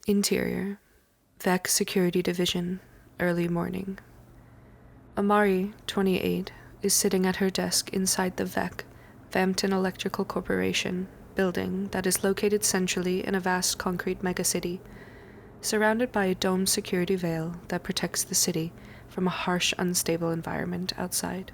Interior, V.E.C Security Division, early morning. Amari, 28, is sitting at her desk inside the V.E.C, Vampton Electrical Corporation, building that is located centrally in a vast concrete megacity, surrounded by a domed security veil that protects the city from a harsh, unstable environment outside.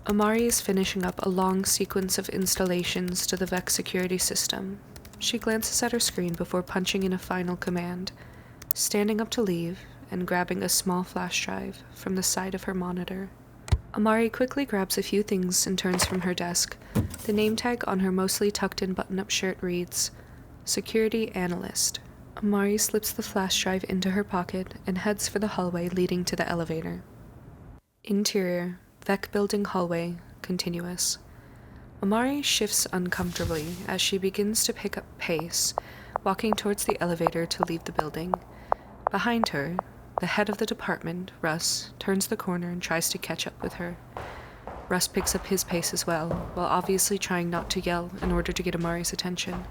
Amari is finishing up a long sequence of installations to the V.E.C security system. She glances at her screen before punching in a final command, standing up to leave and grabbing a small flash drive from the side of her monitor. Amari quickly grabs a few things and turns from her desk. The name tag on her mostly tucked-in button-up shirt reads, Security Analyst. Amari slips the flash drive into her pocket and heads for the hallway leading to the elevator. Interior, V.E.C building hallway, continuous. Amari shifts uncomfortably as she begins to pick up pace, walking towards the elevator to leave the building. Behind her, the head of the department, Russ, turns the corner and tries to catch up with her. Russ picks up his pace as well, while obviously trying not to yell in order to get Amari's attention.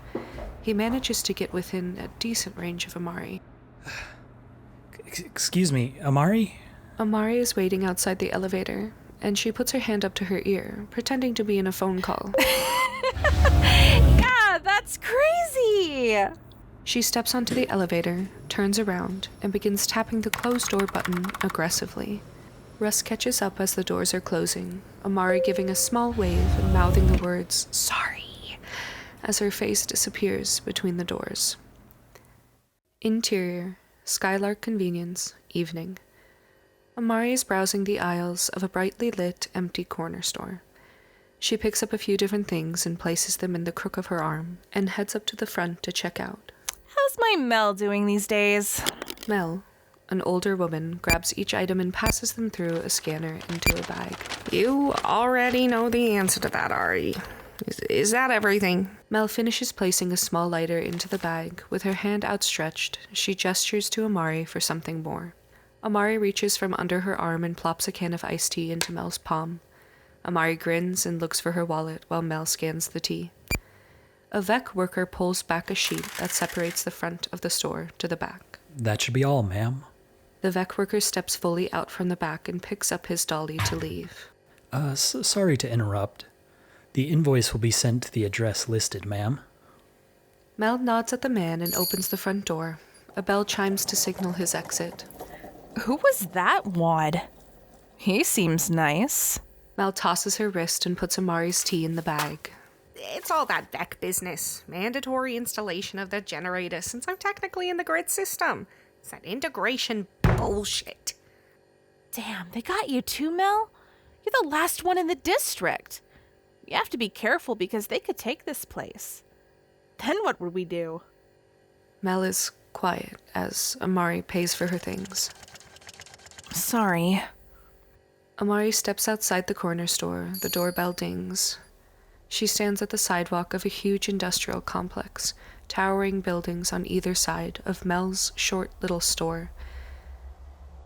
He manages to get within a decent range of Amari. Excuse me, Amari? Amari is waiting outside the elevator, and she puts her hand up to her ear, pretending to be in a phone call. Yeah, that's crazy! She steps onto the elevator, turns around, and begins tapping the closed door button aggressively. Russ catches up as the doors are closing, Amari giving a small wave and mouthing the words, "Sorry," as her face disappears between the doors. Interior, Skylark Convenience, evening. Amari is browsing the aisles of a brightly lit, empty corner store. She picks up a few different things and places them in the crook of her arm, and heads up to the front to check out. How's my Mel doing these days? Mel, an older woman, grabs each item and passes them through a scanner into a bag. You already know the answer to that, Ari. Is that everything? Mel finishes placing a small lighter into the bag. With her hand outstretched, she gestures to Amari for something more. Amari reaches from under her arm and plops a can of iced tea into Mel's palm. Amari grins and looks for her wallet while Mel scans the tea. A V.E.C worker pulls back a sheet that separates the front of the store to the back. That should be all, ma'am. The V.E.C worker steps fully out from the back and picks up his dolly to leave. Sorry to interrupt. The invoice will be sent to the address listed, ma'am. Mel nods at the man and opens the front door. A bell chimes to signal his exit. Who was that wad? He seems nice. Mel tosses her wrist and puts Amari's tea in the bag. It's all that V.E.C business. Mandatory installation of the generator since I'm technically in the grid system. It's that integration bullshit. Damn, they got you too, Mel? You're the last one in the district. You have to be careful because they could take this place. Then what would we do? Mel is quiet as Amari pays for her things. Sorry. Amari steps outside the corner store. The doorbell dings. She stands at the sidewalk of a huge industrial complex, towering buildings on either side of Mel's short little store.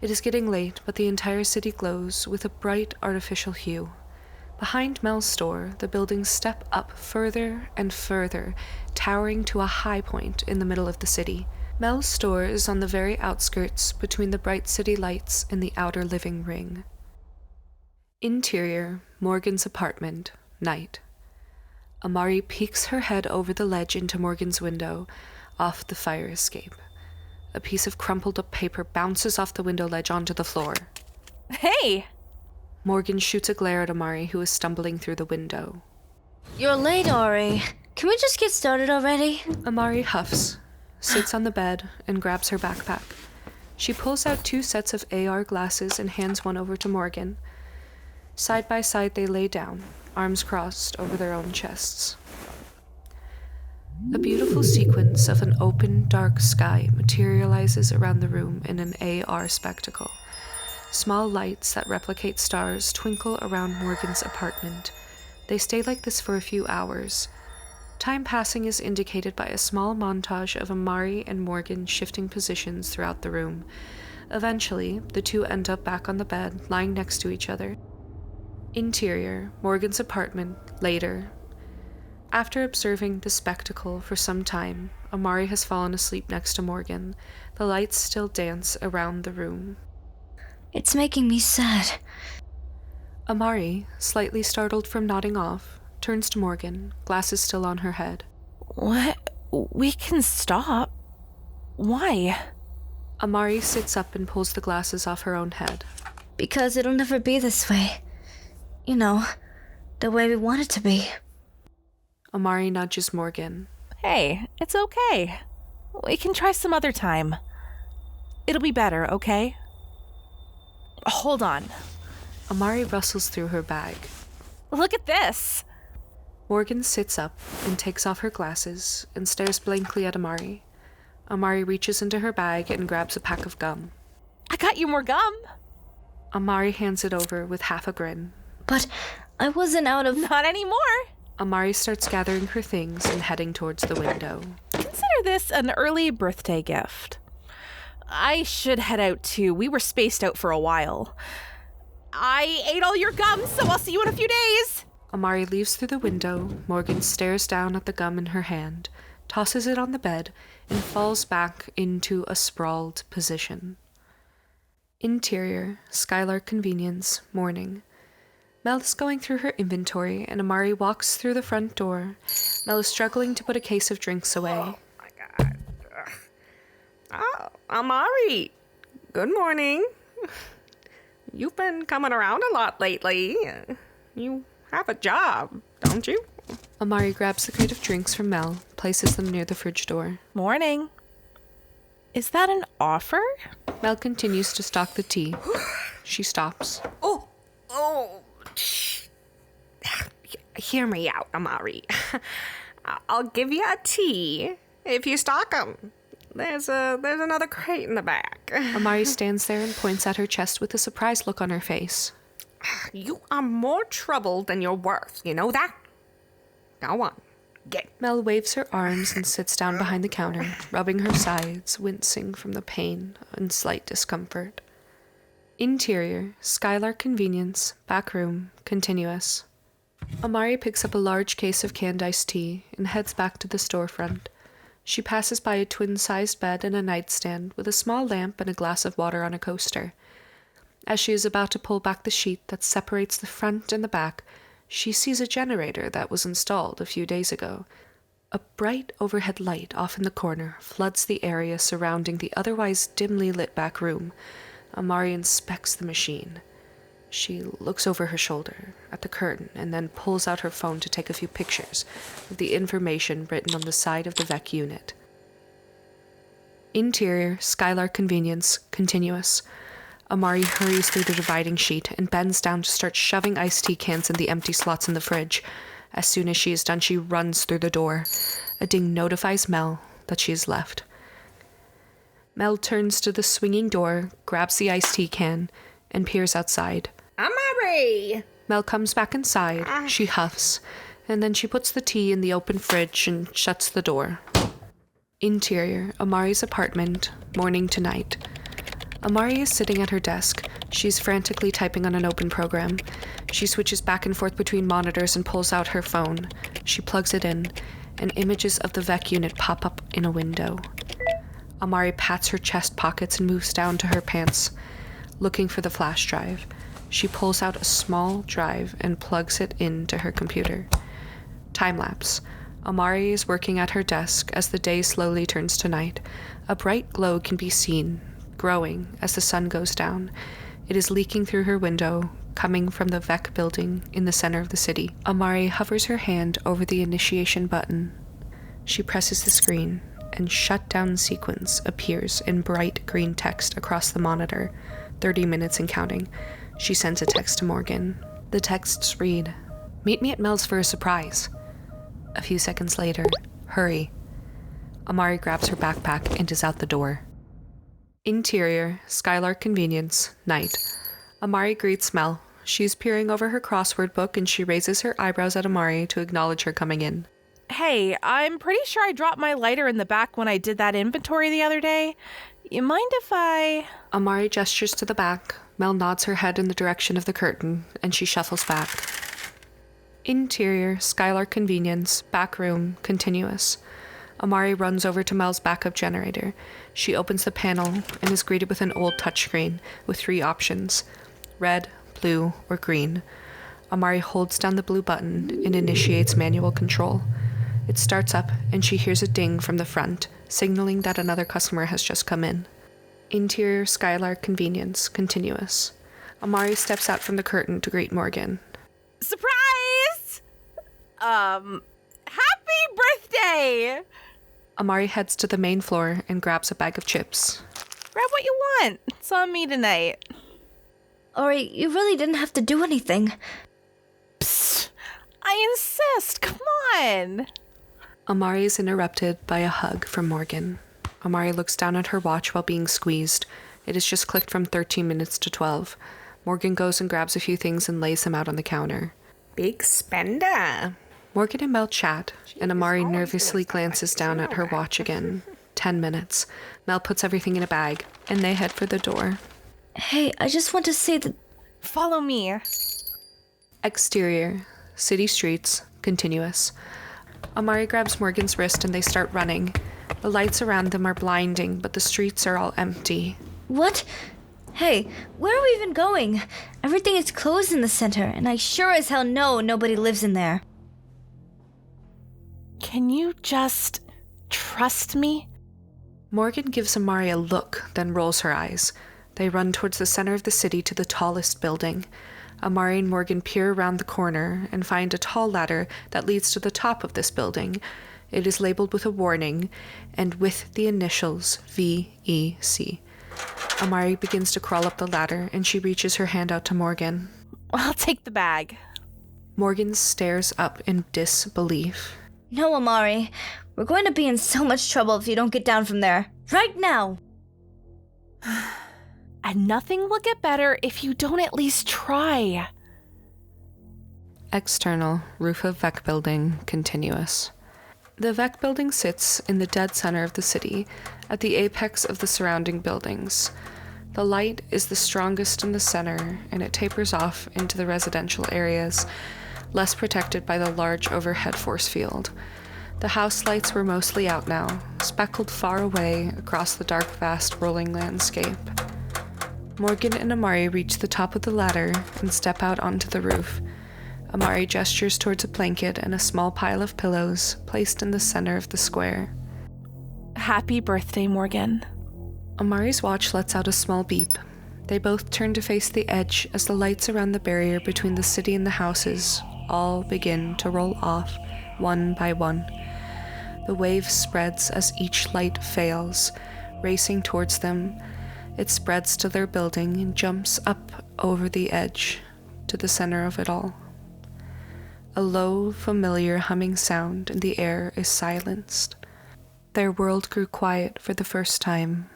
It is getting late, but the entire city glows with a bright artificial hue. Behind Mel's store, the buildings step up further and further, towering to a high point in the middle of the city. Mel's store is on the very outskirts between the bright city lights and the outer living ring. Interior, Morgan's apartment, night. Amari peeks her head over the ledge into Morgan's window, off the fire escape. A piece of crumpled up paper bounces off the window ledge onto the floor. Hey! Morgan shoots a glare at Amari, who is stumbling through the window. You're late, Ari. Can we just get started already? Amari huffs, sits on the bed, and grabs her backpack. She pulls out 2 sets of AR glasses and hands one over to Morgan. Side by side they lay down, arms crossed over their own chests. A beautiful sequence of an open, dark sky materializes around the room in an AR spectacle. Small lights that replicate stars twinkle around Morgan's apartment. They stay like this for a few hours. Time passing is indicated by a small montage of Amari and Morgan shifting positions throughout the room. Eventually, the two end up back on the bed, lying next to each other. Interior, Morgan's apartment, later. After observing the spectacle for some time, Amari has fallen asleep next to Morgan. The lights still dance around the room. It's making me sad. Amari, slightly startled from nodding off, turns to Morgan, glasses still on her head. What? We can stop. Why? Amari sits up and pulls the glasses off her own head. Because it'll never be this way. You know, the way we want it to be. Amari nudges Morgan. Hey, it's okay. We can try some other time. It'll be better, okay? Hold on. Amari rustles through her bag. Look at this. Morgan sits up and takes off her glasses and stares blankly at Amari. Amari reaches into her bag and grabs a pack of gum. I got you more gum. Amari hands it over with half a grin. But I wasn't out of... Not anymore. Amari starts gathering her things and heading towards the window. Consider this an early birthday gift. I should head out too. We were spaced out for a while. I ate all your gum, so I'll see you in a few days. Amari leaves through the window. Morgan stares down at the gum in her hand, tosses it on the bed, and falls back into a sprawled position. Interior, Skylark Convenience, morning. Mel is going through her inventory, and Amari walks through the front door. Mel is struggling to put a case of drinks away. Oh, my God. Oh, Amari. Good morning. You've been coming around a lot lately. You have a job, don't you? Amari grabs the crate of drinks from Mel, places them near the fridge door. Morning. Is that an offer? Mel continues to stock the tea. She stops. Oh. Hear me out, Amari. I'll give you a tea if you stock them. There's another crate in the back. Amari stands there and points at her chest with a surprised look on her face. You are more trouble than you're worth, you know that? Go on, get. Mel waves her arms and sits down behind the counter, rubbing her sides, wincing from the pain and slight discomfort. Interior, Skylark Convenience, back room, continuous. Amari picks up a large case of canned iced tea and heads back to the storefront. She passes by a twin-sized bed and a nightstand with a small lamp and a glass of water on a coaster. As she is about to pull back the sheet that separates the front and the back, she sees a generator that was installed a few days ago. A bright overhead light off in the corner floods the area surrounding the otherwise dimly lit back room. Amari inspects the machine. She looks over her shoulder at the curtain and then pulls out her phone to take a few pictures of the information written on the side of the V.E.C unit. Interior, Skylark Convenience, continuous. Amari hurries through the dividing sheet and bends down to start shoving iced tea cans in the empty slots in the fridge. As soon as she is done, she runs through the door. A ding notifies Mel that she has left. Mel turns to the swinging door, grabs the iced tea can, and peers outside. Amari! Mel comes back inside. She huffs, and then she puts the tea in the open fridge and shuts the door. Interior, Amari's apartment, morning to night. Amari is sitting at her desk. She's frantically typing on an open program. She switches back and forth between monitors and pulls out her phone. She plugs it in, and images of the V.E.C unit pop up in a window. Amari pats her chest pockets and moves down to her pants, looking for the flash drive. She pulls out a small drive and plugs it into her computer. Time-lapse. Amari is working at her desk as the day slowly turns to night. A bright glow can be seen, growing as the sun goes down. It is leaking through her window, coming from the V.E.C building in the center of the city. Amari hovers her hand over the initiation button. She presses the screen, and shutdown sequence appears in bright green text across the monitor. 30 minutes and counting. She sends a text to Morgan. The texts read, "Meet me at Mel's for a surprise." A few seconds later, "Hurry." Amari grabs her backpack and is out the door. Interior, Skylark Convenience, night. Amari greets Mel. She's peering over her crossword book and she raises her eyebrows at Amari to acknowledge her coming in. Hey, I'm pretty sure I dropped my lighter in the back when I did that inventory the other day. You mind if I... Amari gestures to the back. Mel nods her head in the direction of the curtain, and she shuffles back. Interior, Skylark Convenience, back room, continuous. Amari runs over to Mel's backup generator. She opens the panel and is greeted with an old touchscreen with 3 options: red, blue, or green. Amari holds down the blue button and initiates manual control. It starts up and she hears a ding from the front, signaling that another customer has just come in. Interior Skylark Convenience, continuous. Amari steps out from the curtain to greet Morgan. Surprise! Happy birthday! Amari heads to the main floor and grabs a bag of chips. Grab what you want. It's on me tonight. Ori, you really didn't have to do anything. Psst. I insist. Come on. Amari is interrupted by a hug from Morgan. Amari looks down at her watch while being squeezed. It has just clicked from 13 minutes to 12. Morgan goes and grabs a few things and lays them out on the counter. Big spender. Morgan and Mel chat, and Amari nervously glances down at her watch again. 10 minutes. Mel puts everything in a bag, and they head for the door. Hey, I just want to say that... Follow me. Exterior. City streets. Continuous. Amari grabs Morgan's wrist and they start running. The lights around them are blinding, but the streets are all empty. What? Hey, where are we even going? Everything is closed in the center, and I sure as hell know nobody lives in there. Can you just trust me? Morgan gives Amari a look, then rolls her eyes. They run towards the center of the city to the tallest building. Amari and Morgan peer around the corner and find a tall ladder that leads to the top of this building. It is labeled with a warning and with the initials V.E.C. Amari begins to crawl up the ladder and she reaches her hand out to Morgan. I'll take the bag. Morgan stares up in disbelief. No, Amari. We're going to be in so much trouble if you don't get down from there. Right now! And nothing will get better if you don't at least try. External, roof of V.E.C building, continuous. The V.E.C building sits in the dead center of the city, at the apex of the surrounding buildings. The light is the strongest in the center, and it tapers off into the residential areas, less protected by the large overhead force field. The house lights were mostly out now, speckled far away across the dark, vast, rolling landscape. Morgan and Amari reach the top of the ladder and step out onto the roof. Amari gestures towards a blanket and a small pile of pillows placed in the center of the square. Happy birthday, Morgan. Amari's watch lets out a small beep. They both turn to face the edge as the lights around the barrier between the city and the houses all begin to roll off, one by one. The wave spreads as each light fails, racing towards them. It spreads to their building and jumps up over the edge, to the center of it all. A low, familiar humming sound in the air is silenced. Their world grew quiet for the first time.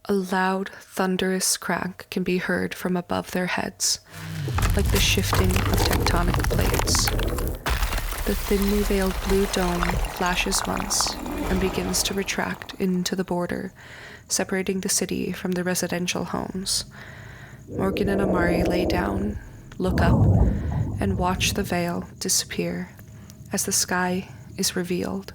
A loud, thunderous crack can be heard from above their heads, like the shifting of tectonic plates. The thinly veiled blue dome flashes once and begins to retract into the border, separating the city from the residential homes. Morgan and Amari lay down, look up, and watch the veil disappear as the sky is revealed.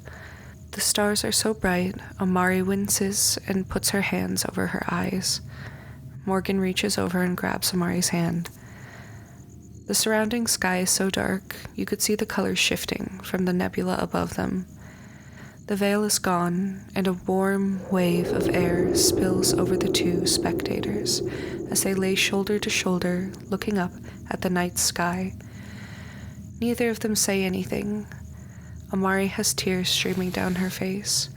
The stars are so bright, Amari winces and puts her hands over her eyes. Morgan reaches over and grabs Amari's hand. The surrounding sky is so dark, you could see the colors shifting from the nebula above them. The veil is gone, and a warm wave of air spills over the two spectators as they lay shoulder to shoulder, looking up at the night sky. Neither of them say anything. Amari has tears streaming down her face.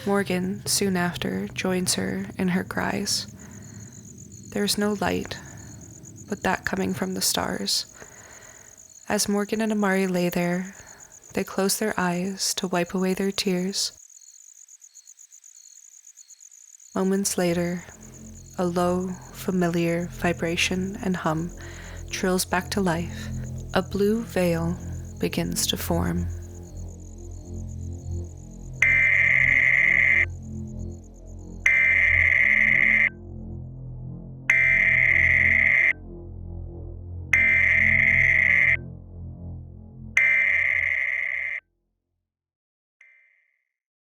Morgan, soon after, joins her in her cries. There is no light, but that coming from the stars. As Morgan and Amari lay there, they close their eyes to wipe away their tears. Moments later, a low, familiar vibration and hum trills back to life. A blue veil begins to form.